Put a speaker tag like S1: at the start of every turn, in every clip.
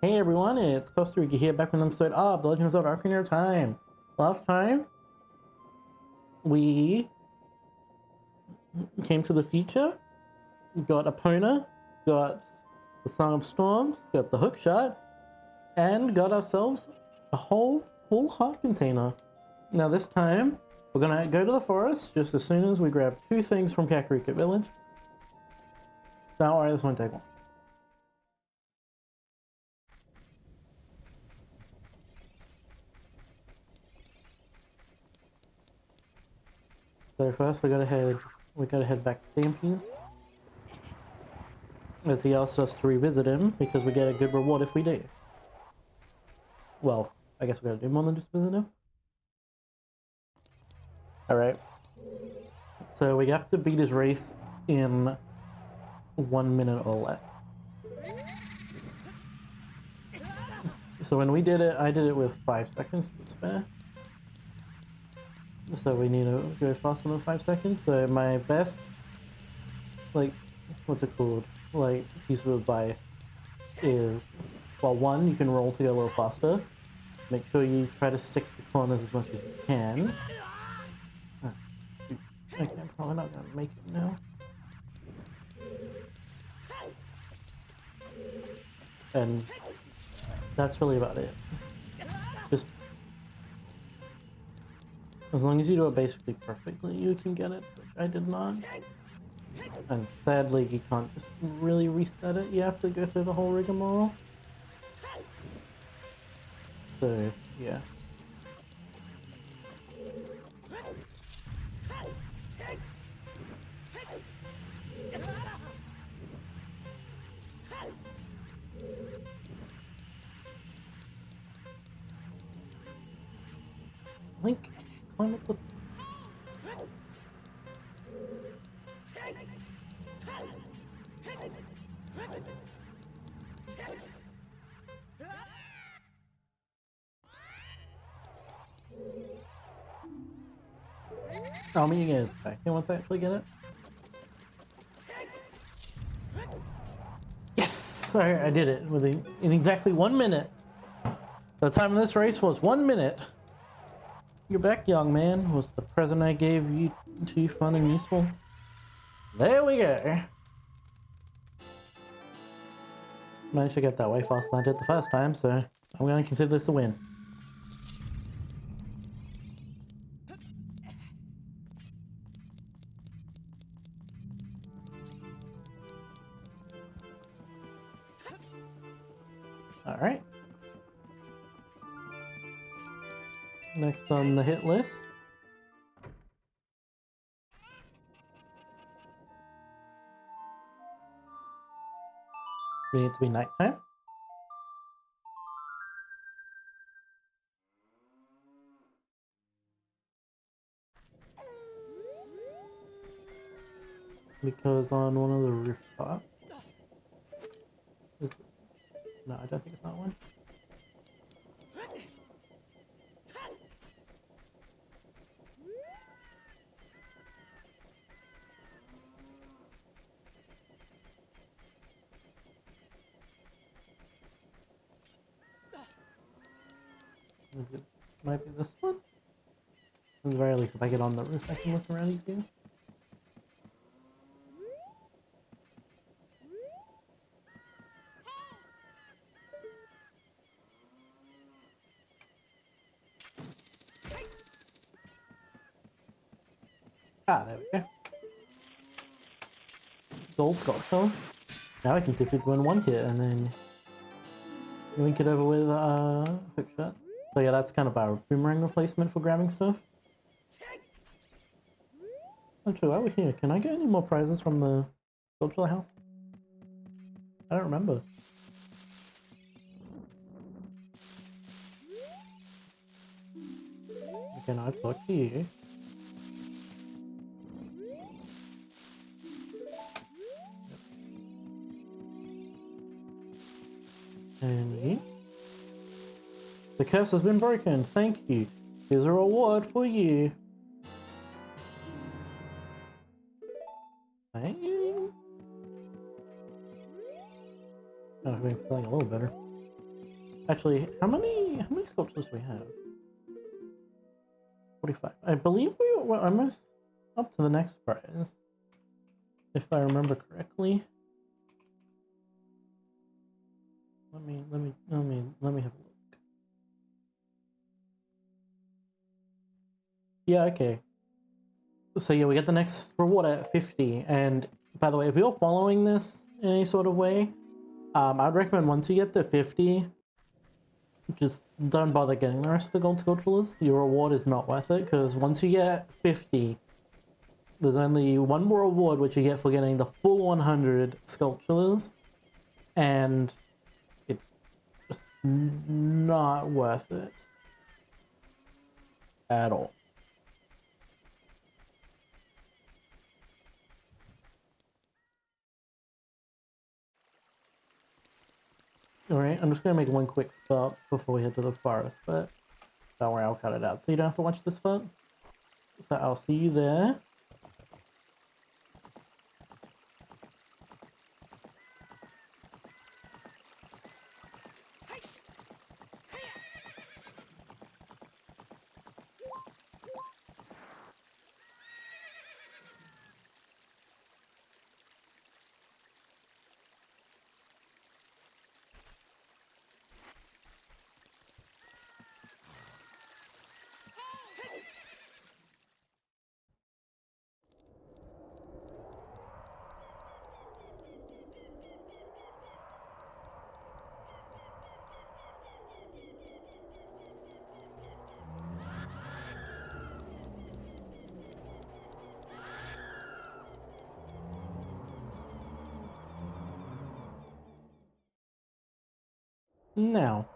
S1: Hey everyone, it's Costa Rica here, back with an episode of The Legend of Zelda Ocarina of Time. Last time, we came to the future, got Epona, got the Song of Storms, got the hookshot, and got ourselves a whole full heart container. Now this time, we're gonna go to the forest just as soon as we grab two things from Kakariko Village. Don't worry, this won't take long. So first we gotta head back to Dampy's, as he asked us to revisit him because we get a good reward if we do. Well, I guess we gotta do more than just visit him. Alright. So we have to beat his race in 1 minute or less. So when we did it, I did it with 5 seconds to spare. So we need to go faster than 5 seconds. So my best, like, what's it called? Like, piece of advice is, well, one, you can roll to go a little faster. Make sure you try to stick to the corners as much as you can. Okay, I'm probably not gonna make it now. And that's really about it. Just as long as you do it basically perfectly, you can get it, which I did not. And sadly, you can't just really reset it. You have to go through the whole rigmarole. So, yeah. Link, climb up the... I'll meet you guys back here once I actually get it. Yes! Alright, I did it in exactly 1 minute. The time of this race was 1 minute. You're back, young man. Was the present I gave you too fun and useful? There we go. Managed to get that way faster than I did the first time, so I'm going to consider this a win. Alright. Next on the hit list. We need it to be nighttime. Because on one of the rooftops... No, I don't think it's that one. Maybe it might be this one? At the very least, if I get on the roof, I can look around easier. Ah, there we go. Goldskulltula. Now I can tip it in one hit and then link it over with hookshot. So yeah, that's kind of our boomerang replacement for grabbing stuff. Actually, while we're here, can I get any more prizes from the Goldskulltula house? I don't remember. Okay, now I've talked to you. And you? The curse has been broken. Thank you. Here's a reward for you. Thanks. Oh, I'm feeling a little better. Actually, how many sculptures do we have? 45. I believe we were almost up to the next prize, if I remember correctly. Let me have a look. Yeah, okay. So yeah, we get the next reward at 50. And by the way, if you're following this in any sort of way, I'd recommend once you get to 50, just don't bother getting the rest of the gold sculptures. Your reward is not worth it, because once you get 50, there's only one more reward which you get for getting the full 100 sculptures, and it's just not worth it at all. Alright, I'm just gonna make one quick stop before we head to the forest, but don't worry, I'll cut it out so you don't have to watch this part. So I'll see you there. Now,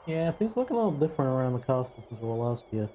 S1: yeah, things look a little different around the castle since we were last year.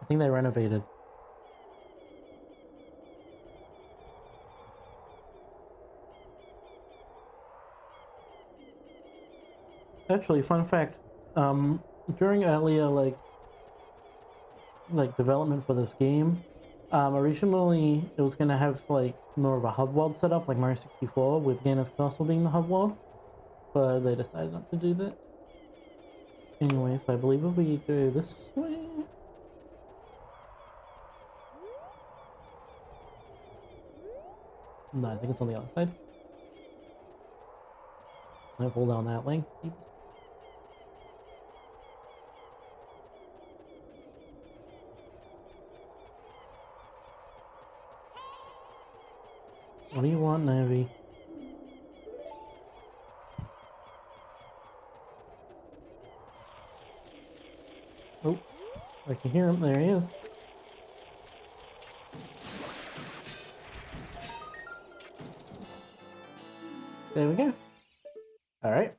S1: I think they renovated. Actually, fun fact, during earlier, like development for this game, originally it was gonna have like more of a hub world setup, like Mario 64, with Ganon's Castle being the hub world, but they decided not to do that. Anyway, so I believe if we go this way... No, I think it's on the other side. I fall down that lane. What do you want, Navi? Oh, I can hear him. There he is. There we go. Alright.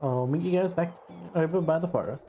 S1: I'll meet you guys back over by the forest.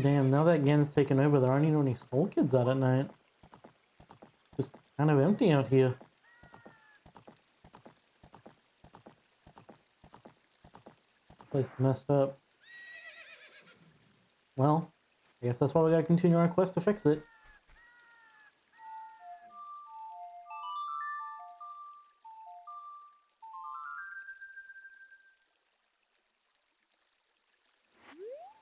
S1: Damn, now that Gan's taken over, there aren't even any school kids out at night. Just kind of empty out here. Place is messed up. Well, I guess that's why we gotta continue our quest to fix it.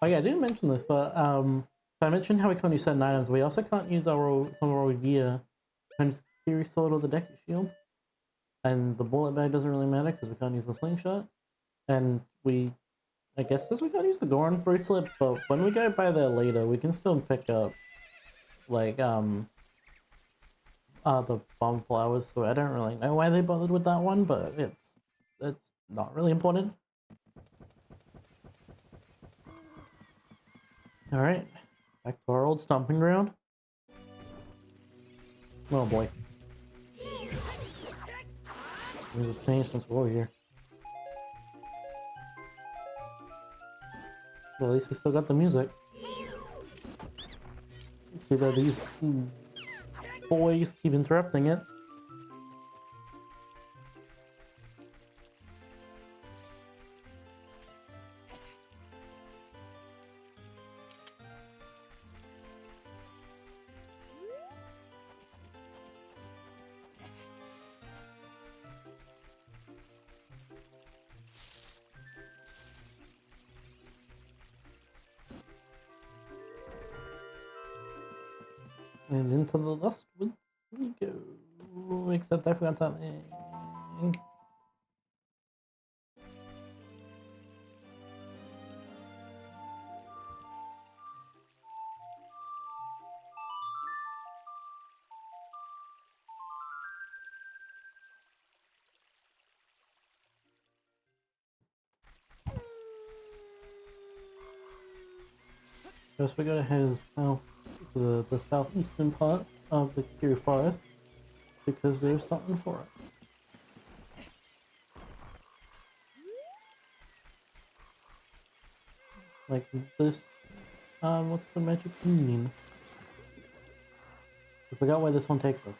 S1: Oh yeah, I didn't mention this, but I mentioned how we can't use certain items. We also can't use some of our gear. Can't use the Fury Sword or the Deku Shield. And the bullet bag doesn't really matter because we can't use the slingshot. And I guess we can't use the Goron bracelet, but when we go by there later, we can still pick up, like, the bomb flowers, so I don't really know why they bothered with that one, but it's not really important. Alright, back to our old stomping ground. Oh boy. There's a change since we're here. Well, at least we still got the music. See that these boys keep interrupting it. And into the Lost Woods we go. Except I forgot something. First we gotta head south to the southeastern part of the Kiri Forest because there's something for it. Like this, what's the magic mean? I forgot where this one takes us.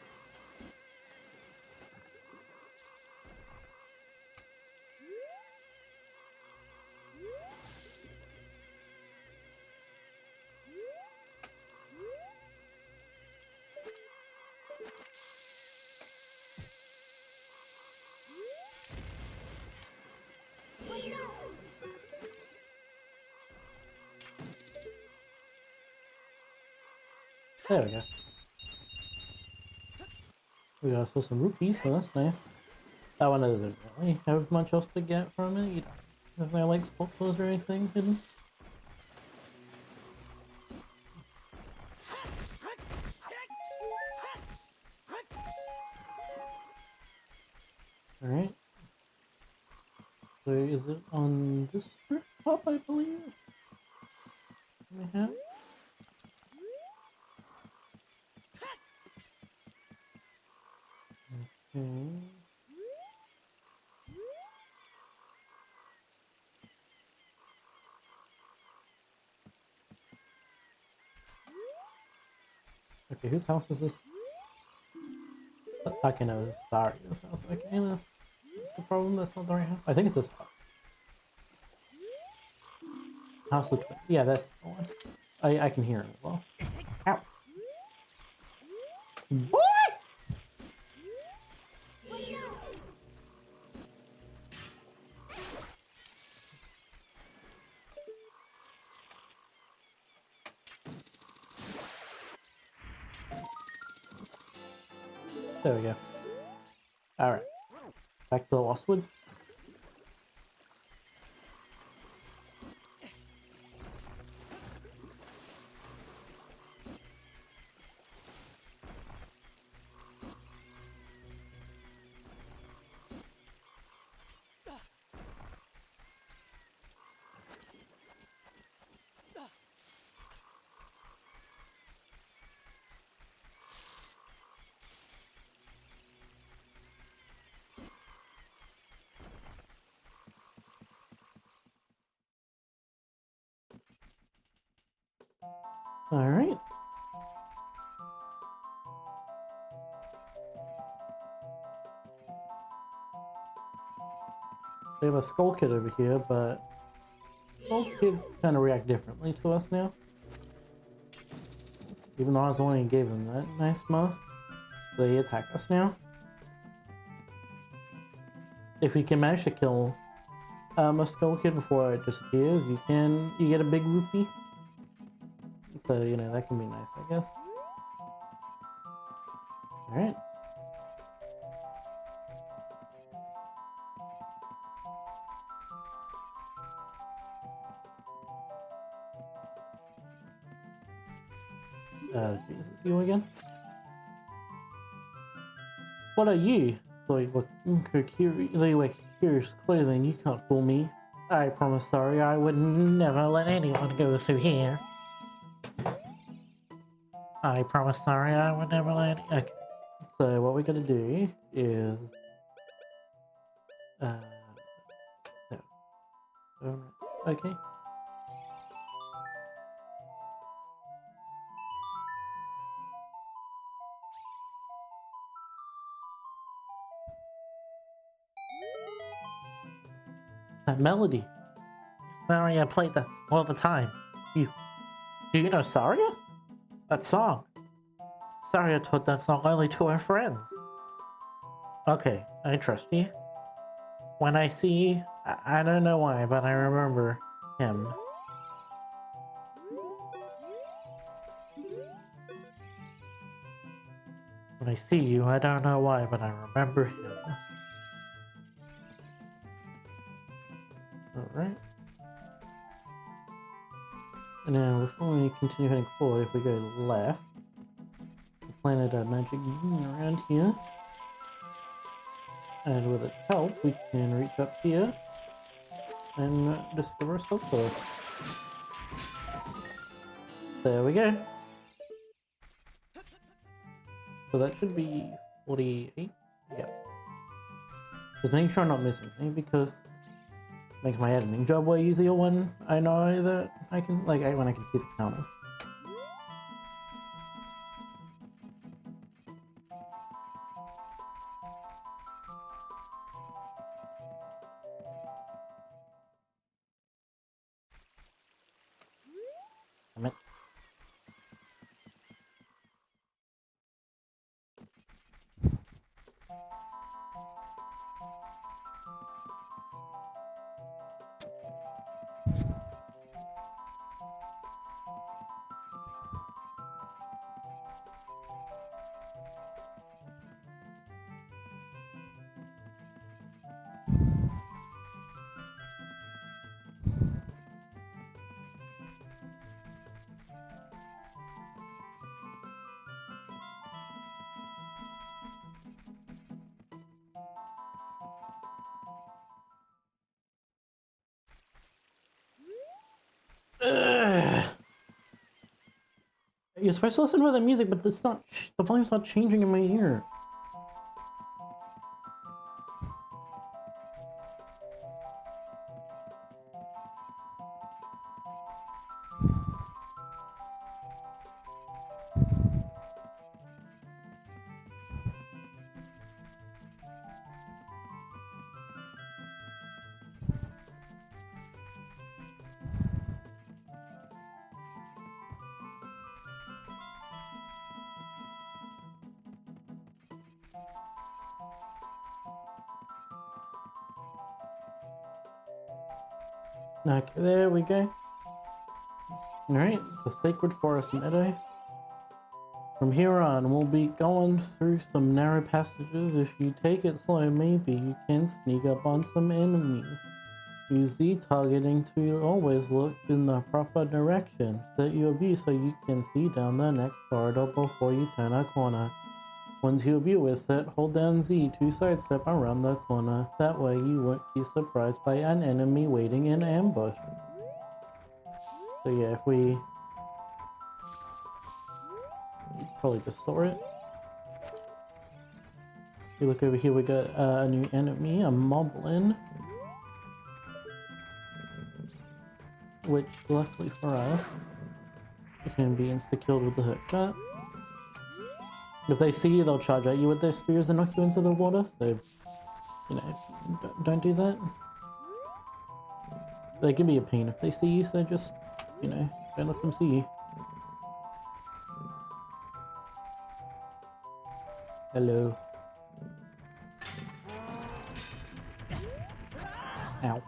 S1: There we go. We also some rupees, so that's nice. That one doesn't really have much else to get from it. You don't. There's no like sculptures or anything hidden. Alright. So is it on this rooftop, I believe? We have? Okay. Okay, whose house is this? Okay, no, it's Dario's house. Okay, that's the problem. That's not the right house. I think it's this house. House of Twin. Yeah, that's the one. I can hear it as well. Ow! Boy! There we go. Alright. Back to the Lost Woods. Alright. We have a Skull Kid over here, but Skull Kids kind of react differently to us now. Even though I was the one who gave them that nice most, they attack us now. If we can manage to kill a skull kid before it disappears, you get a big rupee. So, you know, that can be nice, I guess. Alright. Jesus, you again? What are you? Though you wear curious clothing, you can't fool me. I promise, sorry, I would never let anyone go through here. I promise, sorry, I would never let. Okay. So what we're gonna do is, no. Okay. That melody. Saria played that all the time. Do you know Saria? That song. Saria taught that song only to her friends. Okay, I trust you. When I see, I don't know why, but I remember him. When I see you, I don't know why, but I remember him. Alright. Now, before we continue heading forward, if we go left, we planted a magic bean around here. And with its help, we can reach up here and discover a soul sword. There we go. So that should be 48. Yeah. Just making sure I'm not missing anything, because it makes my editing job way easier when I know that I can, like, when I can see the counter. Damn it. Ugh. You're supposed to listen to the music, but it's not. The volume's not changing in my ear. Okay, there we go. Alright, the Sacred Forest Meadow. From here on, we'll be going through some narrow passages. If you take it slow, maybe you can sneak up on some enemies. Use Z targeting to always look in the proper direction. Set your view so you can see down the next corridor before you turn a corner. Once your view is set, hold down Z to sidestep around the corner. That way you won't be surprised by an enemy waiting in ambush. So yeah, if we... probably just saw it. If you look over here, we got a new enemy, a moblin. Which, luckily for us, can be insta-killed with the hook shot. If they see you, they'll charge at you with their spears and knock you into the water, so, you know, don't do that. They can be a pain if they see you, so just, you know, don't let them see you. Hello. Ow.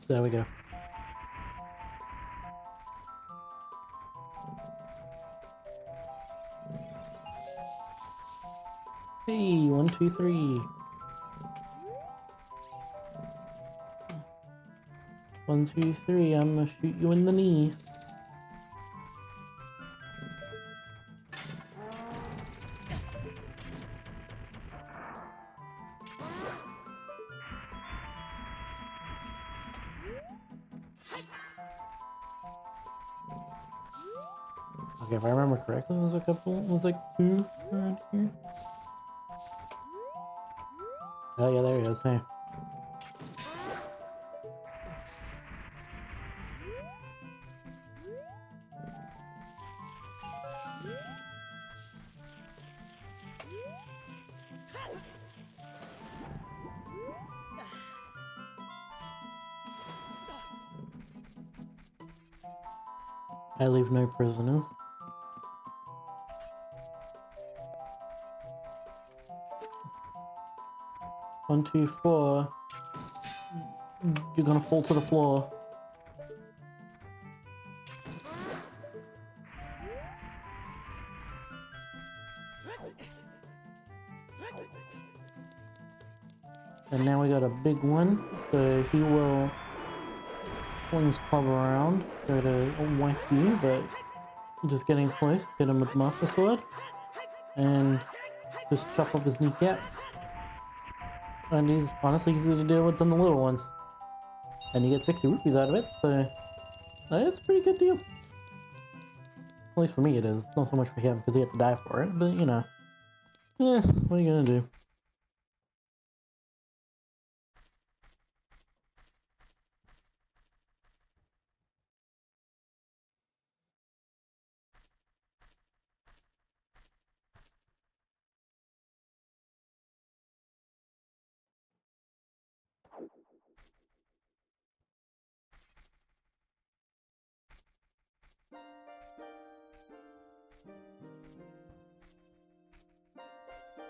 S1: There we go. Hey, 1, 2, 3. 1, 2, 3. I'm gonna shoot you in the knee. Okay, if I remember correctly, there's a couple. There's like 2 around here. Oh yeah, there he is. Hey. I leave no prisoners. One, 2, 4. You're gonna fall to the floor. And now we got a big one, so he will swing his club around, go to whack you, but just getting close, hit him with the Master Sword, and just chop up his kneecaps. And he's honestly easier to deal with than the little ones. And you get 60 rupees out of it, so that's a pretty good deal. At least for me it is, not so much for him, because he had to die for it, but you know. Eh, what are you gonna do?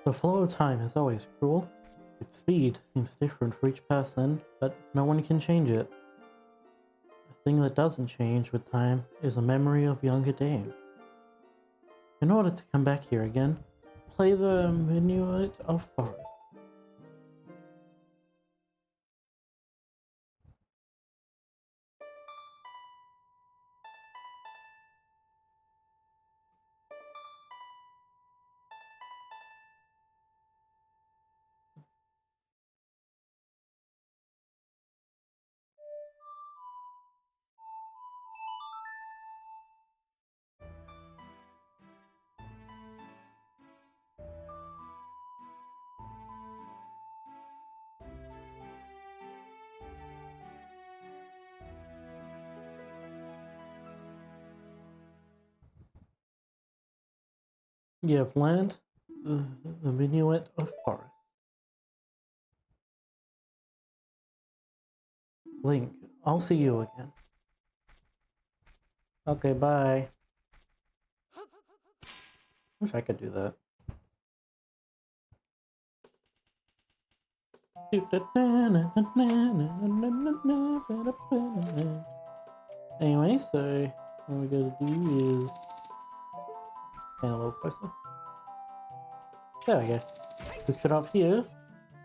S1: The flow of time is always cruel. Its speed seems different for each person, but no one can change it. The thing that doesn't change with time is a memory of younger days. In order to come back here again, play the Minuet of Forest. You have land, the Minuet of Forest. Link, I'll see you again. Okay, bye. Wish I could do that. Anyway, so what we gotta do is stand a little closer. There we go. Hook it up here,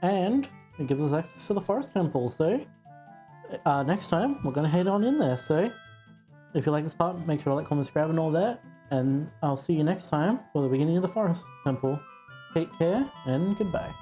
S1: and it gives us access to the forest temple. So next time we're gonna head on in there. So if you like this part, make sure to like, comment, subscribe, and all that. And I'll see you next time for the beginning of the forest temple. Take care and goodbye.